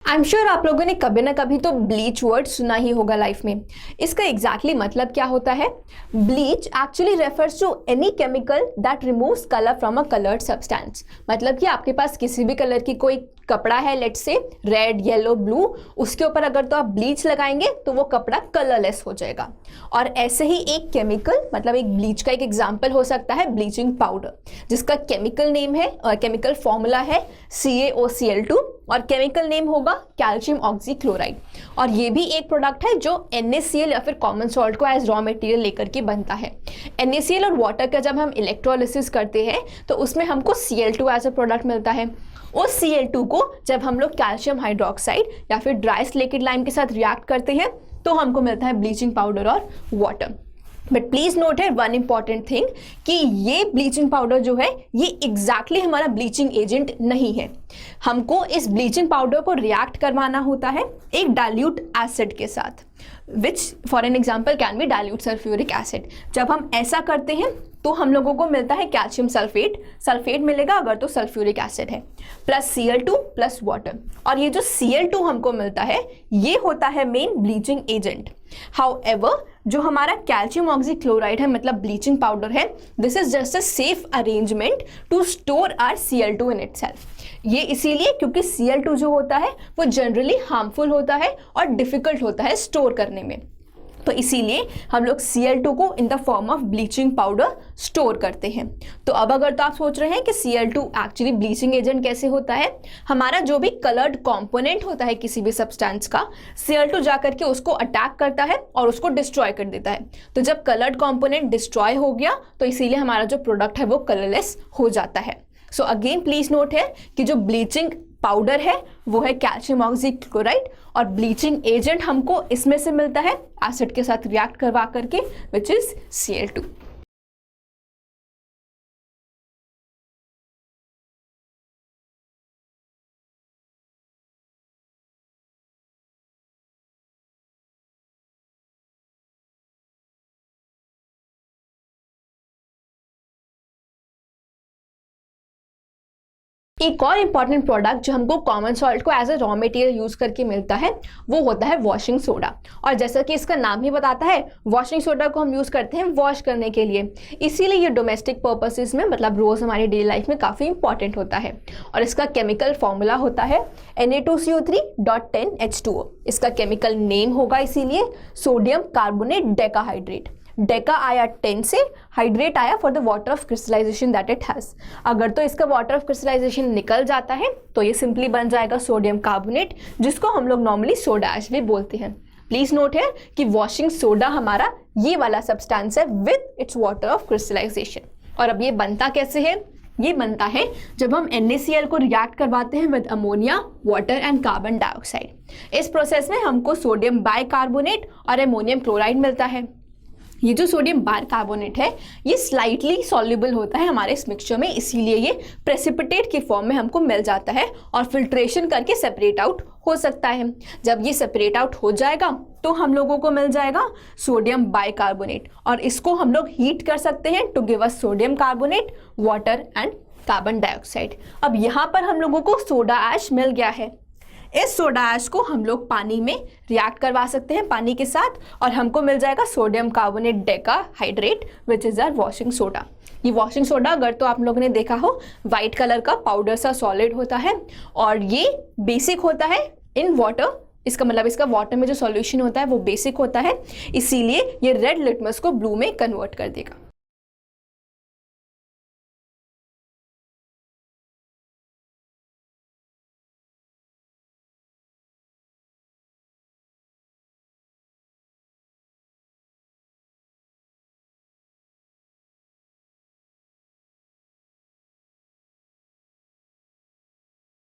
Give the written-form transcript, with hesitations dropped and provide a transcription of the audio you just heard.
I am sure आप लोगों ने कभी ना कभी तो ब्लीच वर्ड सुना ही होगा लाइफ में। इसका एग्जैक्टली मतलब क्या होता है? Bleach actually refers to any chemical that removes colour from a coloured substance. मतलब कि आपके पास किसी भी कलर की कोई कपड़ा है, let's say red, yellow, blue, उसके ऊपर अगर तो आप ब्लीच लगाएंगे तो वो कपड़ा कलरलेस हो जाएगा। और ऐसे ही एक केमिकल, मतलब एक ब्लीच का एक एग्जांपल हो सकता है ब्लीचिंग पाउडर, जिसका केमिकल नेम है और केमिकल फॉर्मूला है CaOCl2 और केमिकल नेम होगा कैल्शियम ऑक्सीक्लोराइड। और ये भी एक प्रोडक्ट है जो NaCl या फिर कॉमन सॉल्ट को एज रॉ मटेरियल लेकर के बनता है। NaCl और वाटर का जब हम इलेक्ट्रोलिसिस करते हैं तो उसमें हमको Cl2 एज अ प्रोडक्ट मिलता है। उस Cl2 को जब हम लोग कैल्शियम हाइड्रोक्साइड या फिर ड्राई स्लेकेट लाइम के साथ रिएक्ट करते हैं तो हमको मिलता है ब्लीचिंग पाउडर और वाटर। बट प्लीज नोट है वन इंपॉर्टेंट थिंग कि ये ब्लीचिंग पाउडर जो है ये एग्जैक्टली हमारा ब्लीचिंग एजेंट नहीं है। हमको इस ब्लीचिंग पाउडर को रिएक्ट करवाना होता है एक डाइल्यूट एसिड के साथ, which for an example can be dilute sulphuric acid. जब हम ऐसा करते हैं तो हम लोगों को मिलता है कैल्शियम सल्फेट मिलेगा अगर तो सल्फ्यूरिक एसिड है, प्लस Cl2 प्लस वाटर। और ये जो Cl2 हमको मिलता है ये होता है मेन ब्लीचिंग एजेंट। हाउएवर जो हमारा कैल्शियम ऑक्सीक्लोराइड है, मतलब ब्लीचिंग पाउडर है, this is just a safe arrangement to store our Cl2 in itself. ये इसीलिए क्योंकि Cl2 जो होता है वो जनरली हार्मफुल होता है और डिफिकल्ट होता है स्टोर करने में। तो इसीलिए हम लोग Cl2 को in the form of bleaching powder store करते हैं। तो अब अगर तो आप सोच रहे हैं कि Cl2 एक्चुअली ब्लीचिंग एजेंट कैसे होता है, हमारा जो भी कलर्ड कंपोनेंट होता है किसी भी सब्सटेंस का, Cl2 जाकर के उसको अटैक करता है और उसको डिस्ट्रॉय कर देता है। तो जब कलर्ड कंपोनेंट डिस्ट्रॉय हो गया तो इसीलिए हमारा जो प्रोडक्ट है वो कलरलेस हो जाता है। सो अगेन प्लीज नोट है कि जो ब्लीचिंग पाउडर है वो है कैल्शियम ऑक्सीक्लोराइड और ब्लीचिंग एजेंट हमको इसमें से मिलता है एसिड के साथ रिएक्ट करवा करके, विच इज Cl2। एक और इंपॉर्टेंट प्रोडक्ट जो हमको कॉमन सॉल्ट को as a raw material use करके मिलता है वो होता है वॉशिंग सोडा। और जैसा कि इसका नाम ही बताता है, वॉशिंग सोडा को हम यूज करते हैं वॉश करने के लिए। इसीलिए ये डोमेस्टिक पर्पसेस में, मतलब रोज हमारी डेली लाइफ में काफी इंपॉर्टेंट होता है। और इसका केमिकल फॉर्मूला होता है Na2CO3.10H2O। इसका केमिकल नेम होगा इसीलिए सोडियम कार्बोनेट डेकाहाइड्रेट। डेका आया 10 से, हाइड्रेट आया for the water of crystallization that it has. अगर तो इसका वाटर ऑफ क्रिस्टलाइजेशन निकल जाता है तो ये सिंपली बन जाएगा सोडियम कार्बोनेट, जिसको हम लोग नॉर्मली सोडा ऐश भी बोलते हैं। प्लीज नोट है कि वॉशिंग सोडा हमारा ये वाला सब्सटेंस है with its water of crystallization. और अब ये बनता कैसे है? ये बनता है जब हम NaCl को रिएक्ट करवाते हैं with ammonia, water and carbon dioxide. इस प्रोसेस में हमको सोडियम बाइकार्बोनेट और अमोनियम क्लोराइड मिलता है। ये जो सोडियम बाइकार्बोनेट है ये स्लाइटली सॉल्युबल होता है हमारे इस मिक्सचर में, इसीलिए ये प्रेसिपिटेट की फॉर्म में हमको मिल जाता है और फिल्ट्रेशन करके सेपरेट आउट हो सकता है। जब ये सेपरेट आउट हो जाएगा तो हम लोगों को मिल जाएगा सोडियम बाइकार्बोनेट और इसको हम लोग हीट कर सकते हैं to give us sodium carbonate, water and carbon dioxide. अब यहाँ पर हम लोगों को सोडा ऐश मिल गया है। इस सोडा ऐश को हम लोग पानी में रिएक्ट करवा सकते हैं पानी के साथ और हमको मिल जाएगा sodium carbonate decahydrate, which is our washing soda. ये वॉशिंग सोडा अगर तो आप लोगों ने देखा हो वाइट कलर का पाउडर सा सॉलिड होता है और ये बेसिक होता है इन वाटर। इसका मतलब इसका वाटर में जो सॉल्यूशन होता है वो बेसिक होता है, इसीलिए ये रेड लिटमस को ब्लू में कन्वर्ट कर देगा।